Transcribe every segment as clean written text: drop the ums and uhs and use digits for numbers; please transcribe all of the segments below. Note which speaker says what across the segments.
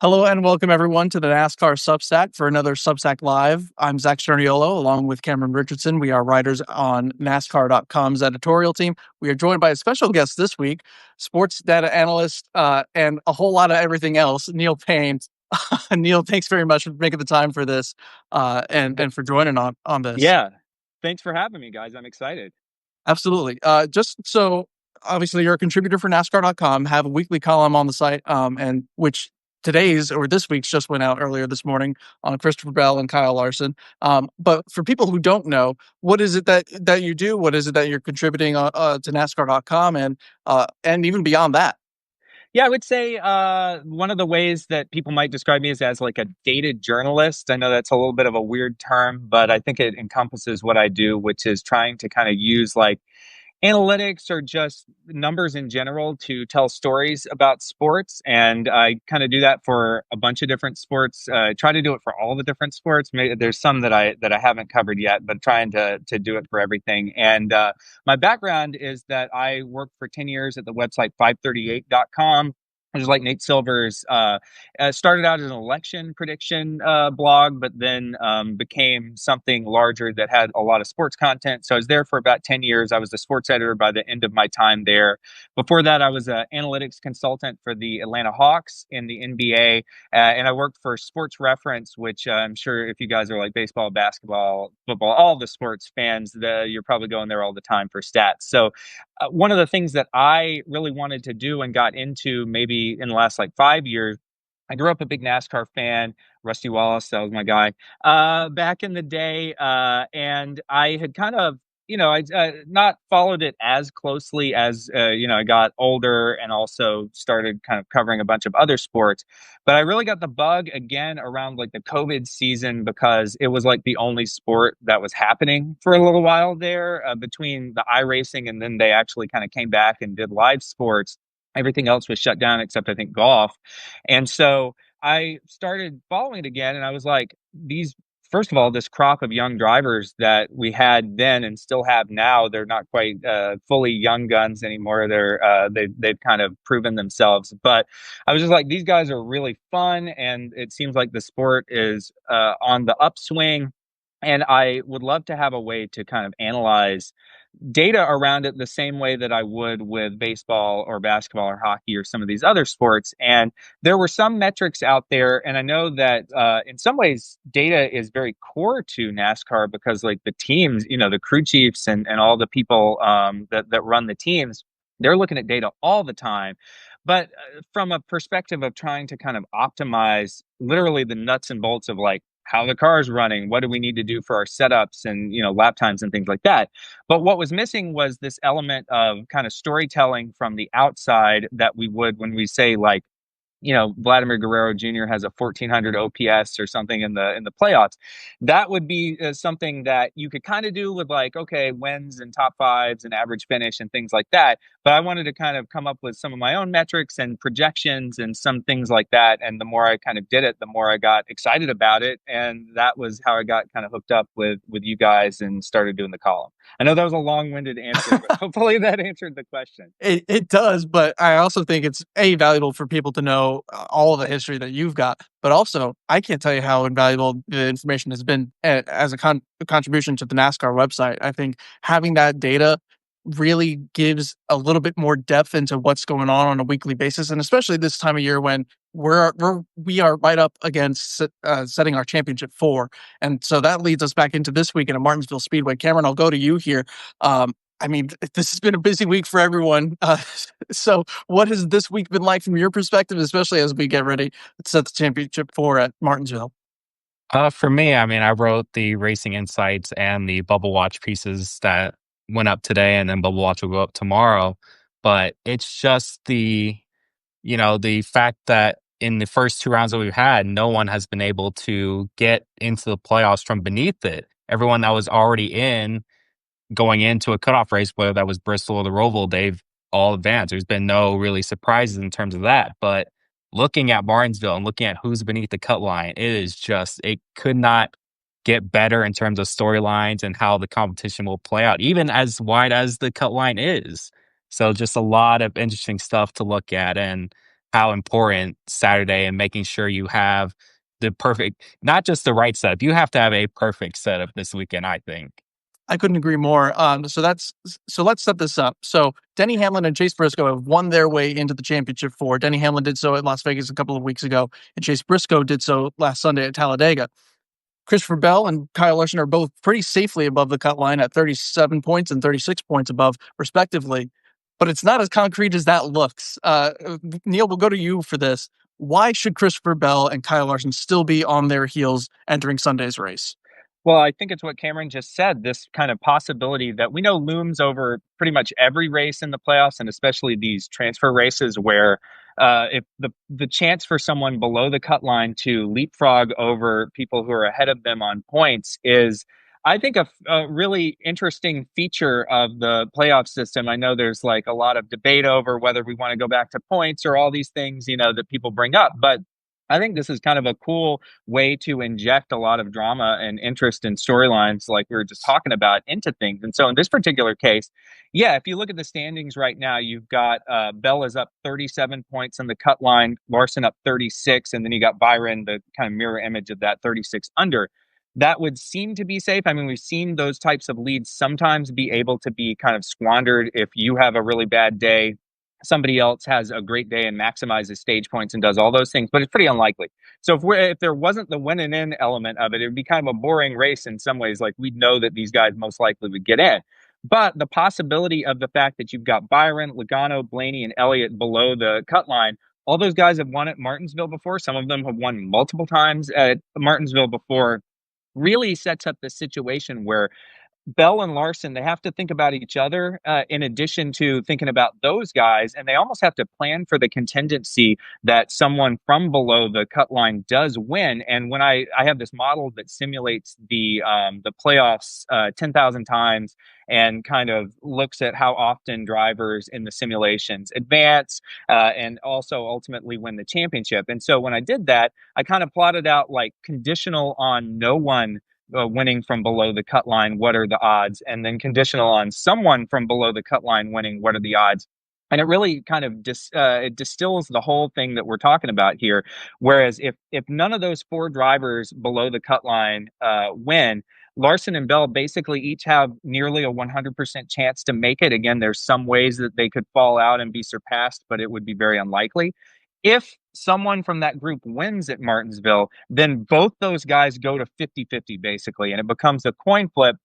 Speaker 1: Hello and welcome everyone to the NASCAR Substack for another Substack Live. I'm Zach Sterniolo along with Cameron Richardson. We are writers on NASCAR.com's editorial team. We are joined by a special guest this week, sports data analyst and a whole lot of everything else, Neil Paine. Neil, thanks very much for making the time for this and for joining on this.
Speaker 2: Yeah. Thanks for having me, guys. I'm excited.
Speaker 1: Absolutely. Just so obviously you're a contributor for NASCAR.com, have a weekly column on the site, and which today's or this week's just went out earlier this morning on Christopher Bell and Kyle Larson. But for people who don't know, what is it that you do? What is it that you're contributing to NASCAR.com and even beyond that?
Speaker 2: Yeah, I would say one of the ways that people might describe me is as like a data journalist. I know that's a little bit of a weird term, but I think it encompasses what I do, which is trying to kind of use like analytics or just numbers in general to tell stories about sports. And I kind of do that for a bunch of different sports. Try to do it for all the different sports. Maybe there's some that I haven't covered yet, but trying to do it for everything. And my background is that I worked for 10 years at the website 538.com. Which is like Nate Silver's, started out as an election prediction blog, but then became something larger that had a lot of sports content. So I was there for about 10 years. I was the sports editor by the end of my time there. Before that, I was an analytics consultant for the Atlanta Hawks in the NBA. And I worked for Sports Reference, which I'm sure if you guys are like baseball, basketball, football, all the sports fans, you're probably going there all the time for stats. So one of the things that I really wanted to do and got into maybe in the last like 5 years, I grew up a big NASCAR fan. Rusty Wallace, that was my guy back in the day. And I had kind of, I not followed it as closely as, I got older and also started kind of covering a bunch of other sports. But I really got the bug again around like the COVID season because it was like the only sport that was happening for a little while there between the iRacing and then they actually kind of came back and did live sports. Everything else was shut down except I think golf. And so I started following it again and I was like, first of all, this crop of young drivers that we had then and still have now, they're not quite fully young guns anymore. They've kind of proven themselves. But I was just like, these guys are really fun, and it seems like the sport is on the upswing. And I would love to have a way to kind of analyze data around it the same way that I would with baseball or basketball or hockey or some of these other sports. And there were some metrics out there. And I know that in some ways, data is very core to NASCAR because, like, the teams, the crew chiefs and all the people that run the teams, they're looking at data all the time. But from a perspective of trying to kind of optimize literally the nuts and bolts of like, how the car is running, what do we need to do for our setups and lap times and things like that. But what was missing was this element of kind of storytelling from the outside that we would when we say like, Vladimir Guerrero Jr. has a 1400 OPS or something in the playoffs. That would be something that you could kind of do with like, okay, wins and top fives and average finish and things like that. But I wanted to kind of come up with some of my own metrics and projections and some things like that. And the more I kind of did it, the more I got excited about it. And that was how I got kind of hooked up with you guys and started doing the column. I know that was a long-winded answer, but hopefully that answered the question.
Speaker 1: It does, but I also think it's valuable for people to know all of the history that you've got. But also, I can't tell you how invaluable the information has been as a contribution to the NASCAR website. I think having that data really gives a little bit more depth into what's going on a weekly basis, and especially this time of year when we are right up against setting our championship four, and so that leads us back into this weekend at Martinsville Speedway. Cameron, I'll go to you here. I mean, this has been a busy week for everyone. So what has this week been like from your perspective, especially as we get ready to set the championship four at Martinsville?
Speaker 3: For me, I mean, I wrote the Racing Insights and the Bubble Watch pieces that went up today, and then Bubble Watch will go up tomorrow. But it's just the fact that in the first two rounds that we've had, no one has been able to get into the playoffs from beneath it. Everyone that was already in going into a cutoff race, whether that was Bristol or the Roval, they've all advanced. There's been no really surprises in terms of that. But looking at Martinsville and looking at who's beneath the cut line, it could not get better in terms of storylines and how the competition will play out, even as wide as the cut line is. So just a lot of interesting stuff to look at and how important Saturday and making sure you have the perfect, not just the right setup. You have to have a perfect setup this weekend, I think.
Speaker 1: I couldn't agree more. So let's set this up. So Denny Hamlin and Chase Briscoe have won their way into the championship four. Denny Hamlin did so at Las Vegas a couple of weeks ago, and Chase Briscoe did so last Sunday at Talladega. Christopher Bell and Kyle Larson are both pretty safely above the cut line at 37 points and 36 points above, respectively. But it's not as concrete as that looks. Neil, we'll go to you for this. Why should Christopher Bell and Kyle Larson still be on their heels entering Sunday's race?
Speaker 2: Well, I think it's what Cameron just said, this kind of possibility that we know looms over pretty much every race in the playoffs, and especially these transfer races where if the chance for someone below the cut line to leapfrog over people who are ahead of them on points is, I think, a really interesting feature of the playoff system. I know there's like a lot of debate over whether we want to go back to points or all these things, that people bring up, but I think this is kind of a cool way to inject a lot of drama and interest in storylines like we were just talking about into things. And so in this particular case, yeah, if you look at the standings right now, you've got Bell is up 37 points in the cut line, Larson up 36, and then you got Byron, the kind of mirror image of that, 36 under. That would seem to be safe. I mean, we've seen those types of leads sometimes be able to be kind of squandered if you have a really bad day, somebody else has a great day and maximizes stage points and does all those things, but it's pretty unlikely. So if there wasn't the win and in element of it, it would be kind of a boring race in some ways. Like, we'd know that these guys most likely would get in. But the possibility of the fact that you've got Byron, Logano, Blaney, and Elliott below the cut line, all those guys have won at Martinsville before. Some of them have won multiple times at Martinsville before. Really sets up the situation where Bell and Larson, they have to think about each other in addition to thinking about those guys. And they almost have to plan for the contingency that someone from below the cut line does win. And when I have this model that simulates the playoffs 10,000 times and kind of looks at how often drivers in the simulations advance and also ultimately win the championship. And so when I did that, I kind of plotted out like conditional on no one winning from below the cut line, what are the odds? And then conditional on someone from below the cut line winning, what are the odds? And it really kind of it distills the whole thing that we're talking about here. Whereas if none of those four drivers below the cut line win, Larson and Bell basically each have nearly a 100% chance to make it. Again, there's some ways that they could fall out and be surpassed, but it would be very unlikely. If someone from that group wins at Martinsville, then both those guys go to 50-50 basically, and it becomes a coin flip.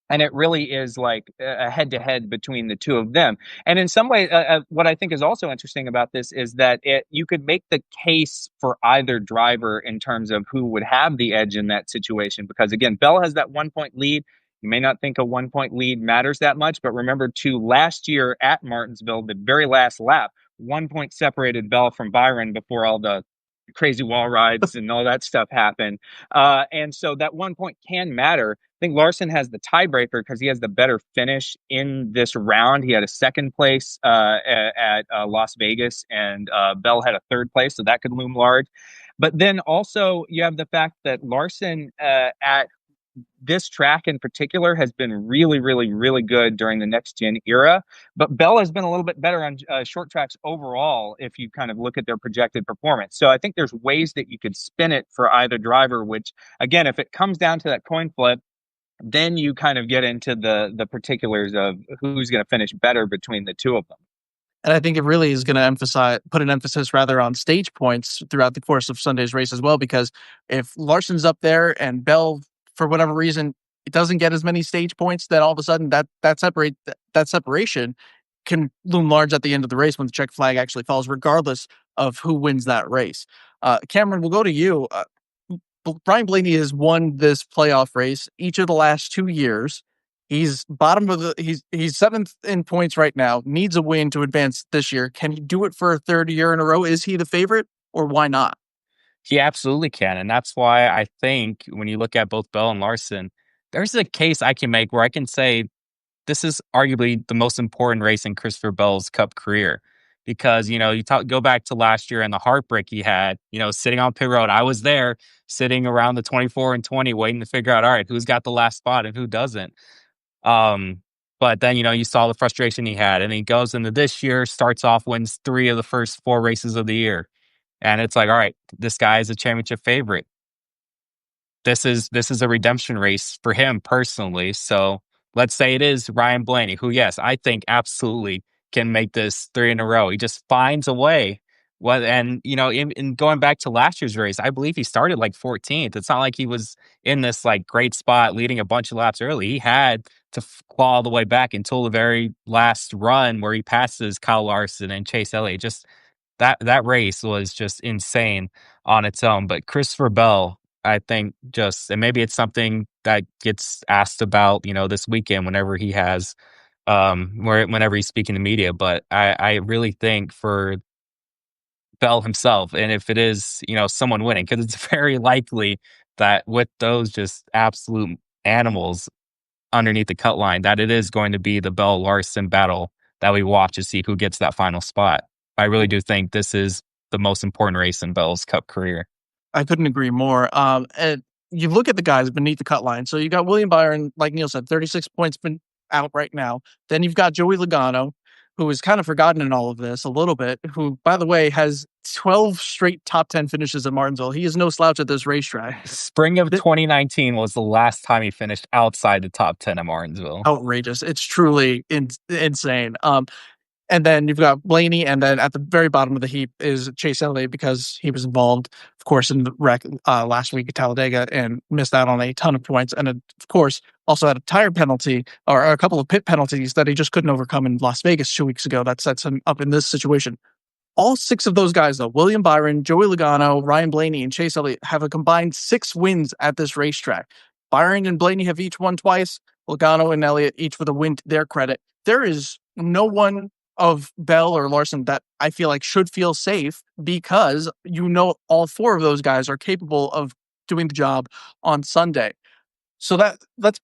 Speaker 2: And it really is like a head to head between the two of them. And in some way, what I think is also interesting about this is that you could make the case for either driver in terms of who would have the edge in that situation. Because again, Bell has that 1 point lead. You may not think a 1 point lead matters that much, but remember too, last year at Martinsville, the very last lap, 1 point separated Bell from Byron before all the crazy wall rides and all that stuff happened. And so that 1 point can matter. I think Larson has the tiebreaker because he has the better finish in this round. He had a second place at Las Vegas, and Bell had a third place, so that could loom large. But then also you have the fact that Larson at this track in particular has been really, really, really good during the next gen era. But Bell has been a little bit better on short tracks overall if you kind of look at their projected performance. So I think there's ways that you could spin it for either driver, which, again, if it comes down to that coin flip, then you kind of get into the particulars of who's going to finish better between the two of them.
Speaker 1: And I think it really is going to put an emphasis rather on stage points throughout the course of Sunday's race as well, because if Larson's up there and Bell, for whatever reason, it doesn't get as many stage points, then all of a sudden that separation can loom large at the end of the race when the check flag actually falls, regardless of who wins that race. Cameron, we'll go to you. Brian Blaney has won this playoff race each of the last 2 years. He's he's seventh in points right now, needs a win to advance this year. Can he do it for a third year in a row? Is he the favorite, or why not?
Speaker 3: He absolutely can. And that's why I think when you look at both Bell and Larson, there's a case I can make where I can say this is arguably the most important race in Christopher Bell's Cup career. Because, go back to last year and the heartbreak he had, sitting on pit road. I was there sitting around the 24 and 20, waiting to figure out, all right, who's got the last spot and who doesn't. But then, you saw the frustration he had, and he goes into this year, starts off, wins 3 of the first 4 races of the year. And it's like, all right, this guy is a championship favorite. This is a redemption race for him personally. So let's say it is Ryan Blaney, who, yes, I think absolutely can make this 3 in a row. He just finds a way. Well, and in going back to last year's race, I believe he started like 14th. It's not like he was in this like great spot leading a bunch of laps early. He had to claw all the way back until the very last run where he passes Kyle Larson and Chase Elliott. Just that race was just insane on its own. But Christopher Bell, I think, just, and maybe it's something that gets asked about, this weekend whenever he has, whenever he's speaking to media. But I really think for Bell himself, and if it is, someone winning, because it's very likely that with those just absolute animals underneath the cut line, that it is going to be the Bell Larson battle that we watch to see who gets that final spot. I really do think this is the most important race in Bell's Cup career.
Speaker 1: I couldn't agree more. And you look at the guys beneath the cut line. So you got William Byron, like Neil said, 36 points been out right now. Then you've got Joey Logano, who is kind of forgotten in all of this a little bit, who, by the way, has 12 straight top 10 finishes at Martinsville. He is no slouch at this racetrack.
Speaker 3: Spring of 2019 was the last time he finished outside the top 10 at Martinsville.
Speaker 1: Outrageous. It's truly insane. And then you've got Blaney, and then at the very bottom of the heap is Chase Elliott, because he was involved, of course, in the wreck last week at Talladega and missed out on a ton of points. And of course, also had a tire penalty or a couple of pit penalties that he just couldn't overcome in Las Vegas 2 weeks ago. That sets him up in this situation. All 6 of those guys, though, William Byron, Joey Logano, Ryan Blaney, and Chase Elliott, have a combined 6 wins at this racetrack. Byron and Blaney have each won twice. Logano and Elliott each with a win to their credit. There is no one of Bell or Larson that I feel like should feel safe, because all 4 of those guys are capable of doing the job on Sunday. So let's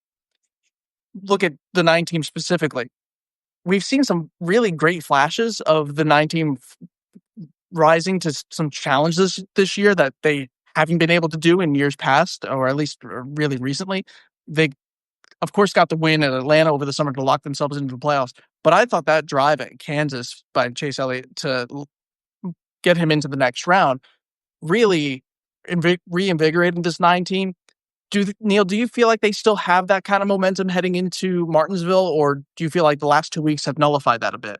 Speaker 1: look at the 9 team specifically. We've seen some really great flashes of the 9 team rising to some challenges this year that they haven't been able to do in years past, or at least really recently. They, of course, got the win at Atlanta over the summer to lock themselves into the playoffs. But I thought that drive at Kansas by Chase Elliott to get him into the next round really reinvigorated this 9 team. Neil, do you feel like they still have that kind of momentum heading into Martinsville, or do you feel like the last 2 weeks have nullified that a bit?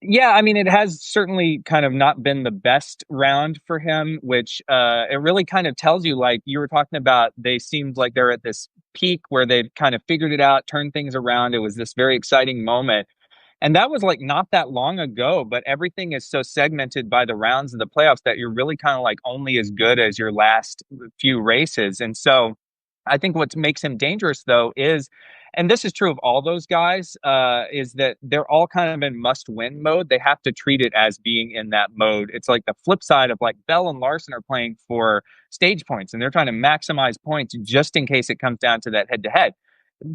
Speaker 2: Yeah, I mean, it has certainly kind of not been the best round for him, which it really kind of tells you, like you were talking about, they seemed like they're at this peak where they've kind of figured it out, turned things around. It was this very exciting moment. And that was like not that long ago, but everything is so segmented by the rounds of the playoffs that you're really kind of like only as good as your last few races. And so I think what makes him dangerous, though, is, and this is true of all those guys, is that they're all kind of in must-win mode. They have to treat it as being in that mode. It's like the flip side of like Bell and Larson are playing for stage points, and they're trying to maximize points just in case it comes down to that head-to-head.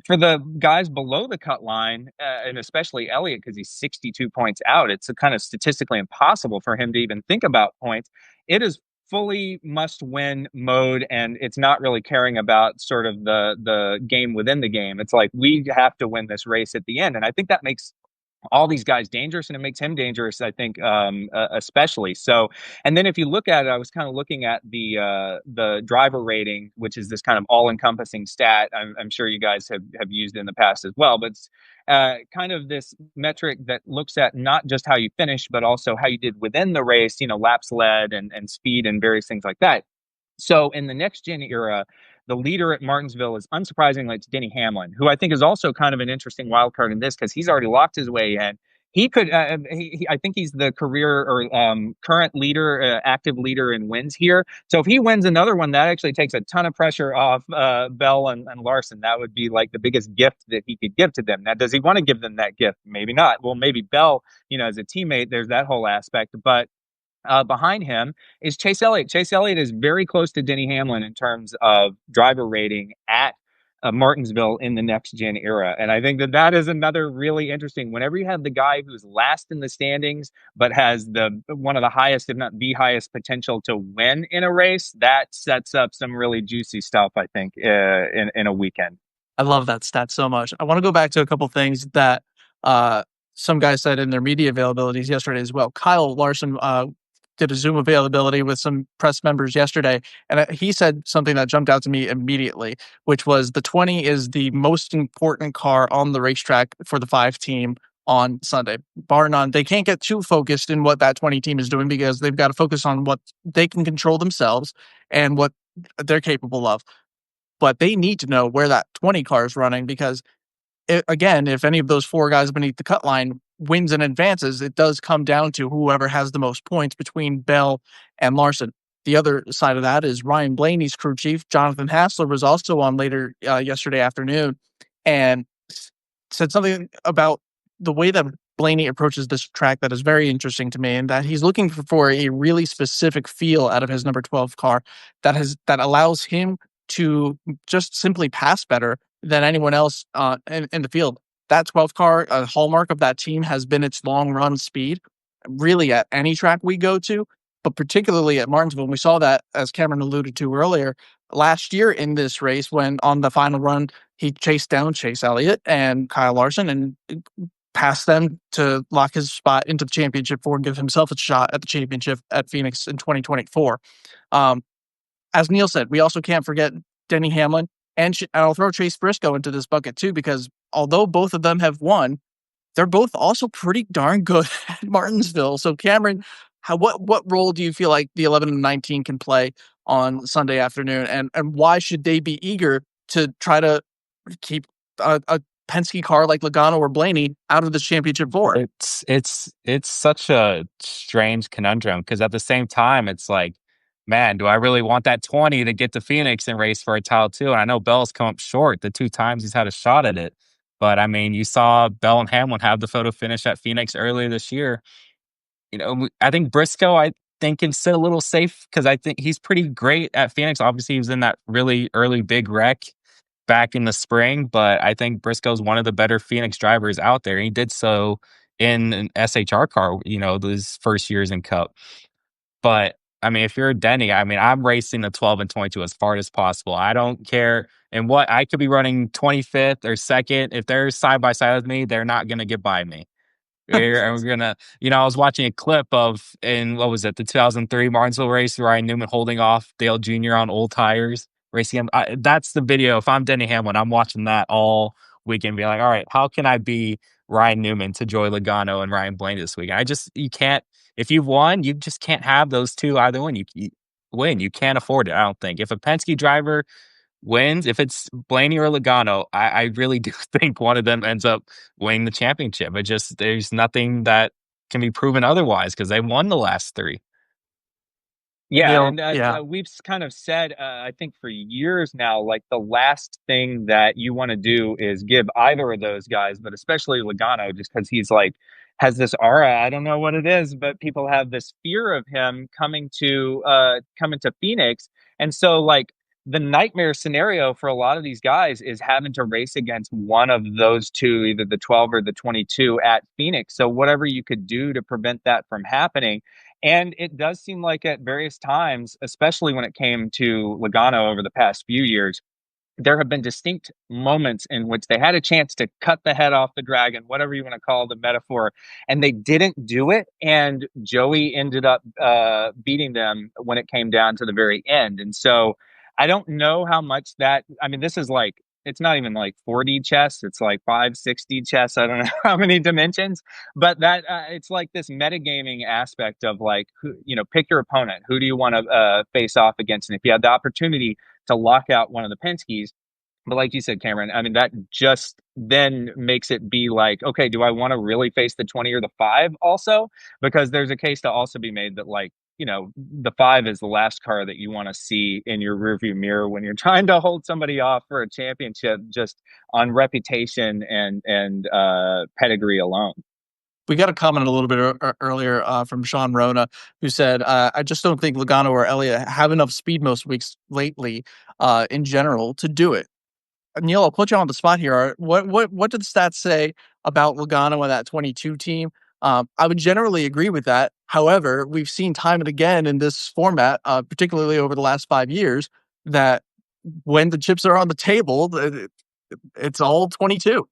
Speaker 2: For the guys below the cut line, and especially Elliott, because he's 62 points out, it's kind of statistically impossible for him to even think about points. It is fully must-win mode, and it's not really caring about sort of the game within the game. It's like, we have to win this race at the end, and I think that makes all these guys dangerous, and it makes him dangerous, I think, especially. So, and then if you look at it, I was kind of looking at the driver rating, which is this kind of all-encompassing stat. I'm sure you guys have used it in the past as well, but it's kind of this metric that looks at not just how you finish, but also how you did within the race, laps led and speed and various things like that. So in the next gen era, the leader at Martinsville is, unsurprisingly, it's Denny Hamlin, who I think is also kind of an interesting wild card in this, because he's already locked his way in. He could, I think he's the career or current leader, active leader in wins here. So if he wins another one, that actually takes a ton of pressure off Bell and Larson. That would be like the biggest gift that he could give to them. Now, does he want to give them that gift? Maybe not. Well, maybe Bell, as a teammate, there's that whole aspect. But behind him is Chase Elliott. Chase Elliott is very close to Denny Hamlin in terms of driver rating at Martinsville in the next gen era. And I think that is another really interesting, whenever you have the guy who's last in the standings, but has one of the highest, if not the highest potential to win in a race, that sets up some really juicy stuff, I think, in a weekend.
Speaker 1: I love that stat so much. I want to go back to a couple things that some guys said in their media availabilities yesterday as well. Kyle Larson did a Zoom availability with some press members yesterday, and he said something that jumped out to me immediately, which was the 20 is the most important car on the racetrack for the 5 team on Sunday. Bar none, they can't get too focused in what that 20 team is doing because they've got to focus on what they can control themselves and what they're capable of. But they need to know where that 20 car is running because again, if any of those 4 guys beneath the cut line wins and advances, it does come down to whoever has the most points between Bell and Larson. The other side of that is Ryan Blaney's crew chief, Jonathan Hassler, was also on later yesterday afternoon and said something about the way that Blaney approaches this track that is very interesting to me, and that he's looking for a really specific feel out of his number 12 car that allows him to just simply pass better than anyone else in the field. That 12 car, a hallmark of that team has been its long run speed, really at any track we go to, but particularly at Martinsville. We saw that, as Cameron alluded to earlier, last year in this race when on the final run, he chased down Chase Elliott and Kyle Larson and passed them to lock his spot into the championship and give himself a shot at the championship at Phoenix in 2024. As Neil said, we also can't forget Denny Hamlin, and I'll throw Chase Briscoe into this bucket too, because although both of them have won, they're both also pretty darn good at Martinsville. So Cameron, what role do you feel like the 11 and 19 can play on Sunday afternoon, and why should they be eager to try to keep a Penske car like Logano or Blaney out of this championship four?
Speaker 3: It's such a strange conundrum because at the same time, it's like, man, do I really want that 20 to get to Phoenix and race for a title too? And I know Bell's come up short the 2 times he's had a shot at it. But I mean, you saw Bell and Hamlin have the photo finish at Phoenix earlier this year. I think Briscoe, I think, can sit a little safe because I think he's pretty great at Phoenix. Obviously, he was in that really early big wreck back in the spring, but I think Briscoe's one of the better Phoenix drivers out there. He did so in an SHR car, those first years in Cup. But I mean, if you're a Denny, I mean, I'm racing the 12 and 22 as far as possible. I don't care. And what I could be running 25th or second. If they're side by side with me, they're not going to get by me. We're gonna, I was watching a clip in what was it, the 2003 Martinsville race, Ryan Newman holding off Dale Jr. on old tires, racing him. That's the video. If I'm Denny Hamlin, I'm watching that all weekend, be like, all right, how can I be Ryan Newman to Joey Logano and Ryan Blaney this weekend? You can't. If you've won, you just can't have those two either one. You win. You can't afford it. I don't think. If a Penske driver wins, if it's Blaney or Logano, I really do think one of them ends up winning the championship. There's nothing that can be proven otherwise because they won the last 3.
Speaker 2: Yeah,
Speaker 1: Neil,
Speaker 2: and we've kind of said, I think for years now, like the last thing that you want to do is give either of those guys, but especially Logano, just because he's like has this aura. I don't know what it is, but people have this fear of him coming to Phoenix, and so like the nightmare scenario for a lot of these guys is having to race against one of those two, either the 12 or the 22 at Phoenix. So whatever you could do to prevent that from happening. And it does seem like at various times, especially when it came to Logano over the past few years, there have been distinct moments in which they had a chance to cut the head off the dragon, whatever you want to call the metaphor, and they didn't do it. And Joey ended up beating them when it came down to the very end. And so I don't know how much that, I mean, this is like, it's not even like 4D chess. It's like 560 chess. I don't know how many dimensions, but that it's like this metagaming aspect of like, pick your opponent. Who do you want to face off against? And if you have the opportunity to lock out one of the Penskes, but like you said, Cameron, I mean, that just then makes it be like, okay, do I want to really face the 20 or the 5 also? Because there's a case to also be made that like, the 5 is the last car that you want to see in your rearview mirror when you're trying to hold somebody off for a championship just on reputation and pedigree alone.
Speaker 1: We got a comment a little bit earlier from Sean Rona, who said, I just don't think Logano or Elliott have enough speed most weeks lately in general to do it. Neil, I'll put you on the spot here. What did the stats say about Logano and that 22 team? I would generally agree with that. However, we've seen time and again in this format, particularly over the last 5 years, that when the chips are on the table, it's all 22.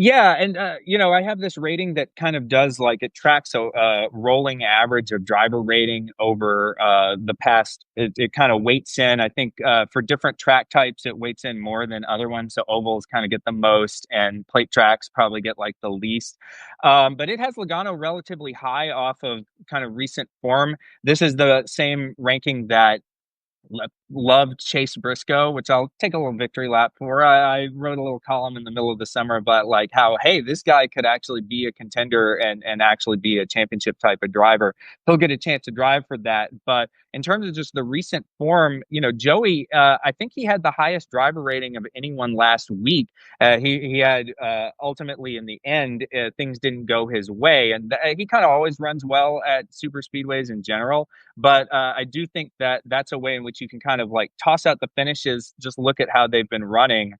Speaker 2: Yeah, and I have this rating that kind of does like it tracks a rolling average of driver rating over the past. It kind of weights in. I think for different track types, it weights in more than other ones. So ovals kind of get the most, and plate tracks probably get like the least. But it has Logano relatively high off of kind of recent form. This is the same ranking that loved Chase Briscoe, which I'll take a little victory lap for. I wrote a little column in the middle of the summer about like how, hey, this guy could actually be a contender and actually be a championship type of driver. He'll get a chance to drive for that. But in terms of just the recent form, Joey, I think he had the highest driver rating of anyone last week. He had ultimately in the end, things didn't go his way. And he kind of always runs well at super speedways in general. But I do think that that's a way in which you can kind of like toss out the finishes, just look at how they've been running.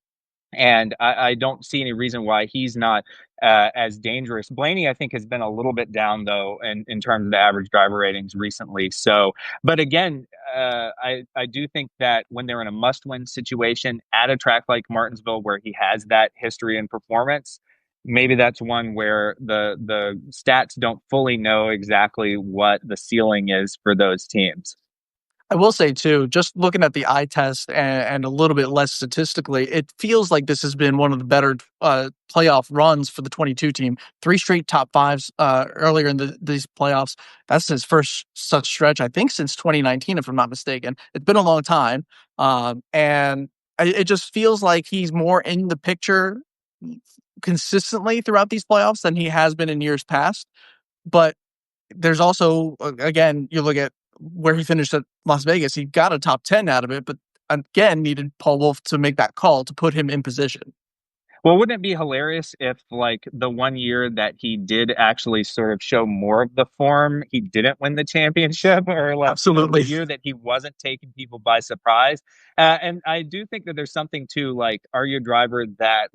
Speaker 2: And I don't see any reason why he's not as dangerous. Blaney, I think, has been a little bit down, though, in terms of the average driver ratings recently. So, but again, I do think that when they're in a must win situation at a track like Martinsville, where he has that history and performance, maybe that's one where the stats don't fully know exactly what the ceiling is for those teams.
Speaker 1: I will say too, just looking at the eye test and a little bit less statistically, it feels like this has been one of the better playoff runs for the 22 team. 3 straight top fives earlier in these playoffs. That's his first such stretch, I think, since 2019, if I'm not mistaken. It's been a long time, and it just feels like he's more in the picture consistently throughout these playoffs than he has been in years past. But there's also, again, you look at where he finished at Las Vegas, he got a top 10 out of it, but again, needed Paul Wolf to make that call to put him in position.
Speaker 2: Well, wouldn't it be hilarious if, like, the one year that he did actually sort of show more of the form, he didn't win the championship, or like, the
Speaker 1: Absolutely.
Speaker 2: year that he wasn't taking people by surprise? And I do think that there's something to like, are you a driver that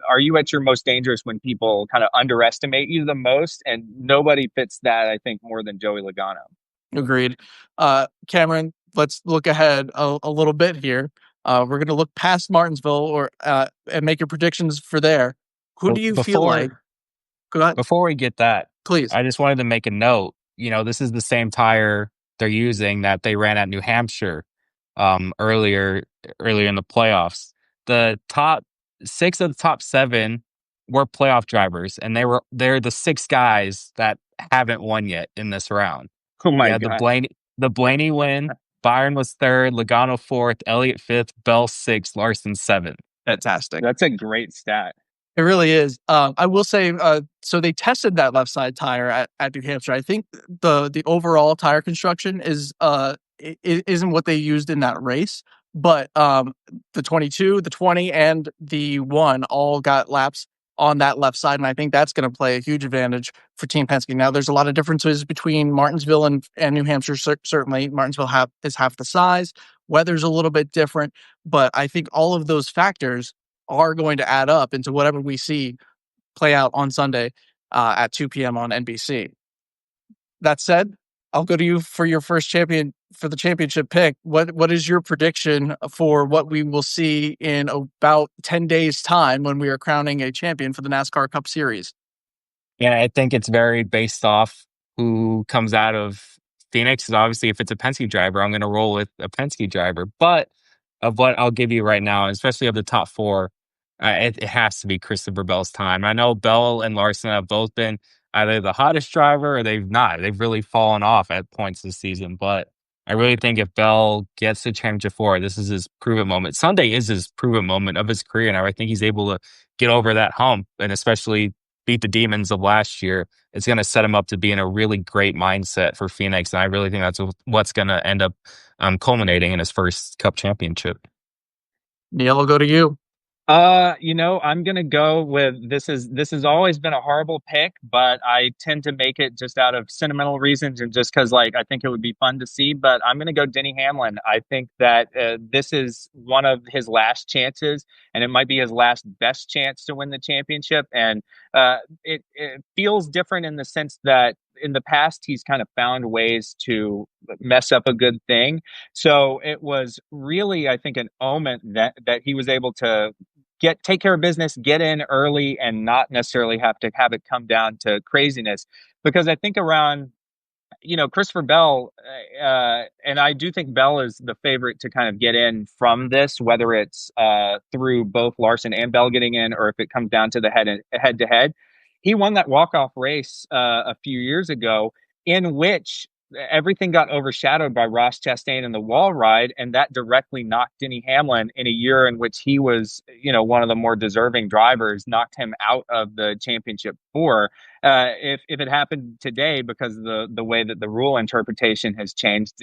Speaker 2: are you at your most dangerous when people kind of underestimate you the most? And nobody fits that, I think, more than Joey Logano.
Speaker 1: Agreed. Cameron, let's look ahead a little bit here. We're going to look past Martinsville and make your predictions for there. Who
Speaker 3: Well,
Speaker 1: do you feel like?
Speaker 3: before
Speaker 1: Go ahead,
Speaker 3: before we get that,
Speaker 1: please.
Speaker 3: I just wanted to make a note. This is the same tire they're using that they ran at New Hampshire earlier in the playoffs. The top 6 of the top 7 were playoff drivers, and they're the 6 guys that haven't won yet in this round.
Speaker 2: Oh my
Speaker 3: Yeah,
Speaker 2: God.
Speaker 3: The Blaney win. Byron was 3rd, Logano 4th, Elliott 5th, Bell 6th, Larson 7th.
Speaker 1: Fantastic.
Speaker 2: That's a great stat.
Speaker 1: It really is. I will say, so they tested that left side tire at New Hampshire. I think the overall tire construction isn't what they used in that race, but the 22, the 20, and the 1 all got laps on that left side, and I think that's going to play a huge advantage for Team Penske. Now, there's a lot of differences between Martinsville and New Hampshire. Certainly, Martinsville is half the size. Weather's a little bit different, but I think all of those factors are going to add up into whatever we see play out on Sunday at 2 p.m. on NBC. That said, I'll go to you for your for the championship pick. What is your prediction for what we will see in about 10 days time when we are crowning a champion for the NASCAR Cup Series?
Speaker 3: Yeah, I think it's very based off who comes out of Phoenix. 'Cause obviously, if it's a Penske driver, I'm going to roll with a Penske driver. But of what I'll give you right now, especially of the top 4, it has to be Christopher Bell's time. I know Bell and Larson have both been either the hottest driver or they've not. They've really fallen off at points this season. But I really think if Bell gets to championship 4, this is his proven moment. Sunday is his proven moment of his career, and I think he's able to get over that hump, and especially beat the demons of last year. It's going to set him up to be in a really great mindset for Phoenix. And I really think that's what's going to end up culminating in his first Cup championship.
Speaker 1: Neil, I'll go to you.
Speaker 2: I'm gonna go with this has always been a horrible pick, but I tend to make it just out of sentimental reasons and just because like I think it would be fun to see. But I'm gonna go Denny Hamlin. I think that this is one of his last chances, and it might be his last best chance to win the championship. And it feels different in the sense that in the past he's kind of found ways to mess up a good thing. So it was really, I think, an omen that he was able to take care of business, get in early, and not necessarily have to have it come down to craziness. Because I think around Christopher Bell, and I do think Bell is the favorite to kind of get in from this, whether it's through both Larson and Bell getting in, or if it comes down to the head to head. He won that walk off race a few years ago, in which everything got overshadowed by Ross Chastain and the wall ride, and that directly knocked Denny Hamlin in a year in which he was, one of the more deserving drivers, knocked him out of the championship four. If it happened today, because the way that the rule interpretation has changed,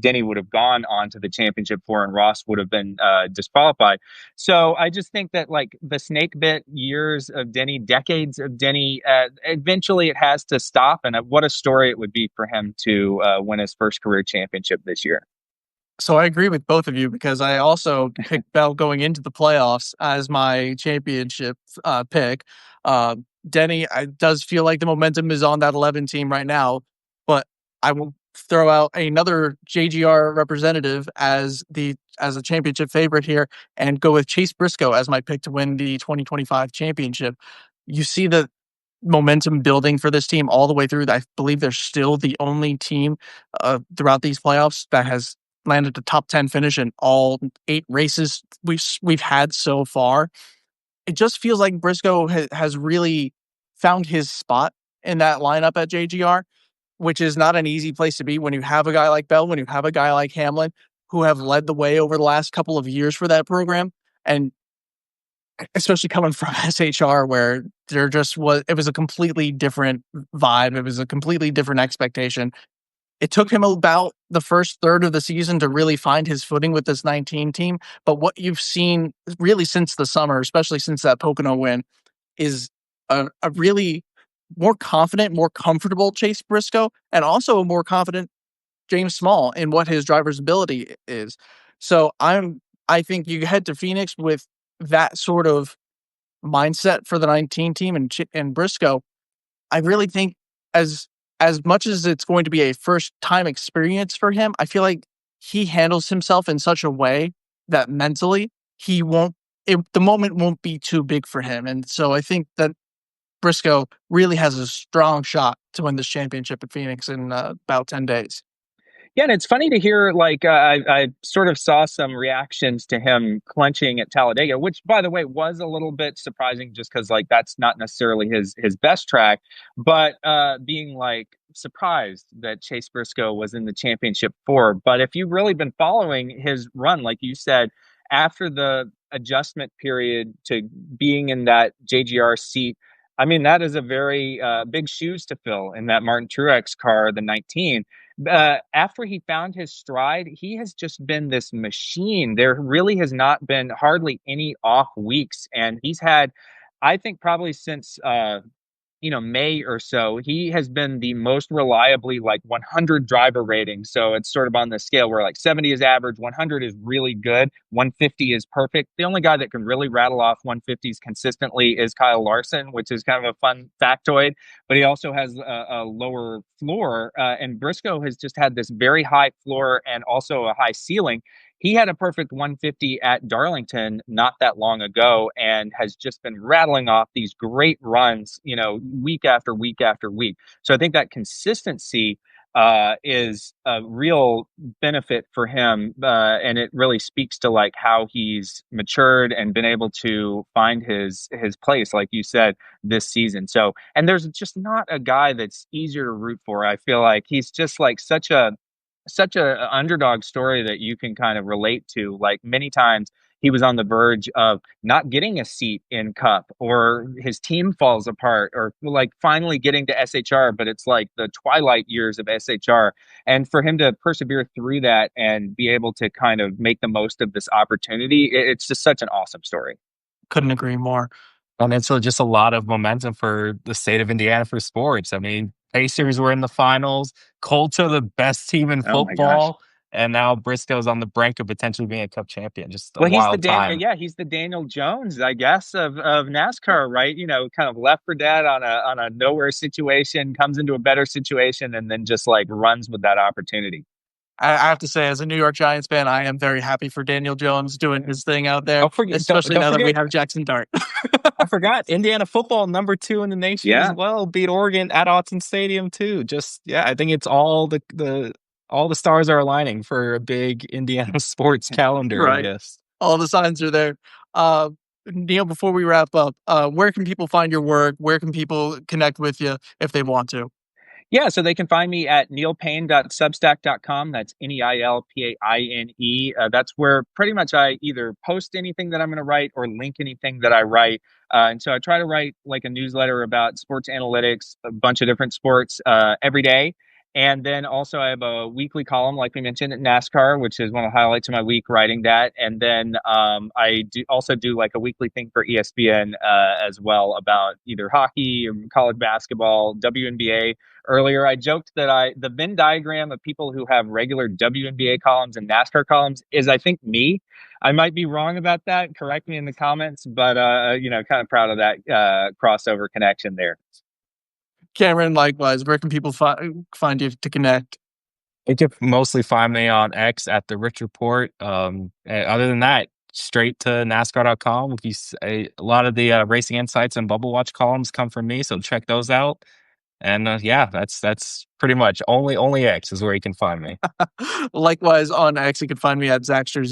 Speaker 2: Denny would have gone on to the championship four, and Ross would have been disqualified. So I just think that like the snake bit years of Denny, decades of Denny, eventually it has to stop. And what a story it would be for him to win his first career championship this year.
Speaker 1: So I agree with both of you because I also picked Bell going into the playoffs as my championship pick. Uh, Denny, does feel like the momentum is on that 11 team right now, but I will throw out another JGR representative as a championship favorite here and go with Chase Briscoe as my pick to win the 2025 championship. You see the momentum building for this team all the way through. I believe they're still the only team throughout these playoffs that has landed a top 10 finish in all 8 races we've had so far. It just feels like Briscoe has really found his spot in that lineup at JGR, which is not an easy place to be when you have a guy like Bell, when you have a guy like Hamlin, who have led the way over the last couple of years for that program. And especially coming from SHR, where it was a completely different vibe. It was a completely different expectation. It took him about the first third of the season to really find his footing with this 19 team. But what you've seen really since the summer, especially since that Pocono win, is a really more confident, more comfortable Chase Briscoe, and also a more confident James Small in what his driver's ability is. So I think you head to Phoenix with that sort of mindset for the 19 team and Briscoe. I really think as much as it's going to be a first time experience for him, I feel like he handles himself in such a way that mentally he won't the moment won't be too big for him. And so I think that Briscoe really has a strong shot to win this championship at Phoenix in about 10 days.
Speaker 2: Yeah, and it's funny to hear, like, I sort of saw some reactions to him clenching at Talladega, which, by the way, was a little bit surprising just because, like, that's not necessarily his best track, but being, like, surprised that Chase Briscoe was in the championship four. But if you've really been following his run, like you said, after the adjustment period to being in that JGR seat, I mean, that is a very big shoes to fill in that Martin Truex car, the 19. After he found his stride, he has just been this machine. There really has not been hardly any off weeks. And he's had, I think, probably since May or so, he has been the most reliably like 100 driver rating. So it's sort of on the scale where like 70 is average, 100 is really good, 150 is perfect. The only guy that can really rattle off 150s consistently is Kyle Larson, which is kind of a fun factoid, but he also has a lower floor. And Briscoe has just had this very high floor and also a high ceiling. He had a perfect 150 at Darlington not that long ago and has just been rattling off these great runs, week after week after week. So I think that consistency is a real benefit for him. And it really speaks to like how he's matured and been able to find his place, like you said, this season. So, and there's just not a guy that's easier to root for. I feel like he's just like such a underdog story that you can kind of relate to. Like many times he was on the verge of not getting a seat in Cup, or his team falls apart, or like finally getting to SHR, but it's like the twilight years of SHR. And for him to persevere through that and be able to kind of make the most of this opportunity, it's just such an awesome story.
Speaker 1: Couldn't agree more.
Speaker 3: And it's just a lot of momentum for the state of Indiana for sports. I mean, Pacers were in the finals. Colts are the best team in
Speaker 2: Oh my gosh.
Speaker 3: football. And now Briscoe's on the brink of potentially being a Cup champion. Just a
Speaker 2: Well,
Speaker 3: wild time.
Speaker 2: he's the Daniel Jones, I guess, of NASCAR, right? Kind of left for dead on a nowhere situation, comes into a better situation, and then just like runs with that opportunity.
Speaker 1: I have to say, as a New York Giants fan, I am very happy for Daniel Jones doing his thing out there, especially
Speaker 3: Don't
Speaker 1: now that we
Speaker 3: forget.
Speaker 1: have Jackson Dart.
Speaker 3: I forgot Indiana football, #2 in the nation as
Speaker 2: Yeah.
Speaker 3: well, beat Oregon at Autzen Stadium too. Just yeah, I think it's all the stars are aligning for a big Indiana sports calendar, I
Speaker 1: Right.
Speaker 3: guess.
Speaker 1: All the signs are there. Uh, Neil, before we wrap up, where can people find your work? Where can people connect with you if they want to?
Speaker 2: Yeah, so they can find me at neilpaine.substack.com. That's Neilpaine. That's where pretty much I either post anything that I'm going to write or link anything that I write. And so I try to write like a newsletter about sports analytics, a bunch of different sports every day. And then also I have a weekly column, like we mentioned, at NASCAR, which is one of the highlights of my week writing that. And then I also do like a weekly thing for ESPN as well about either hockey or college basketball, WNBA. Earlier, I joked that the Venn diagram of people who have regular WNBA columns and NASCAR columns is, I think, me. I might be wrong about that. Correct me in the comments, but kind of proud of that crossover connection there.
Speaker 1: Cameron, likewise, where can people find you to connect?
Speaker 3: You can mostly find me on X at the Rich Report. Other than that, straight to NASCAR.com. If a lot of the racing insights and Bubble Watch columns come from me, so check those out. And yeah, that's pretty much only X is where you can find me.
Speaker 1: Likewise, on X, you can find me at Zaxter,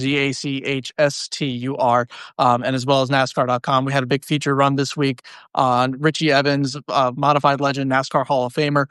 Speaker 1: ZACHSTUR, and as well as NASCAR.com. We had a big feature run this week on Richie Evans, modified legend, NASCAR Hall of Famer.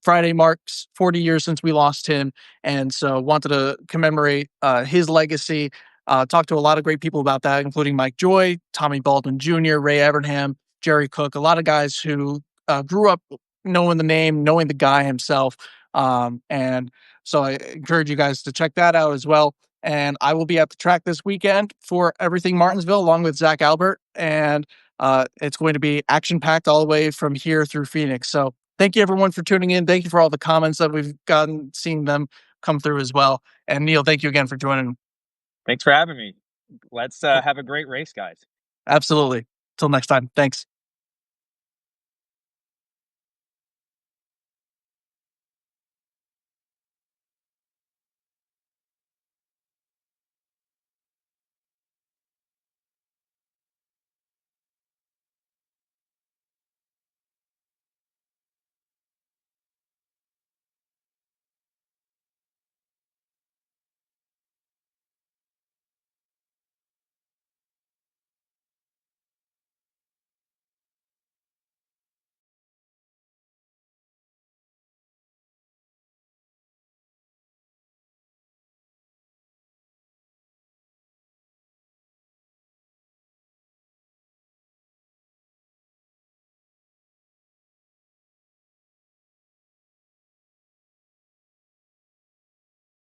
Speaker 1: Friday marks 40 years since we lost him, and so wanted to commemorate his legacy. Talked to a lot of great people about that, including Mike Joy, Tommy Baldwin Jr., Ray Evernham, Jerry Cook, a lot of guys who grew up knowing the name, knowing the guy himself. And so I encourage you guys to check that out as well. And I will be at the track this weekend for Everything Martinsville, along with Zach Albert. And it's going to be action packed all the way from here through Phoenix. So thank you, everyone, for tuning in. Thank you for all the comments that we've gotten, seeing them come through as well. And Neil, thank you again for joining.
Speaker 2: Thanks for having me. Let's have a great race, guys.
Speaker 1: Absolutely. Till next time. Thanks.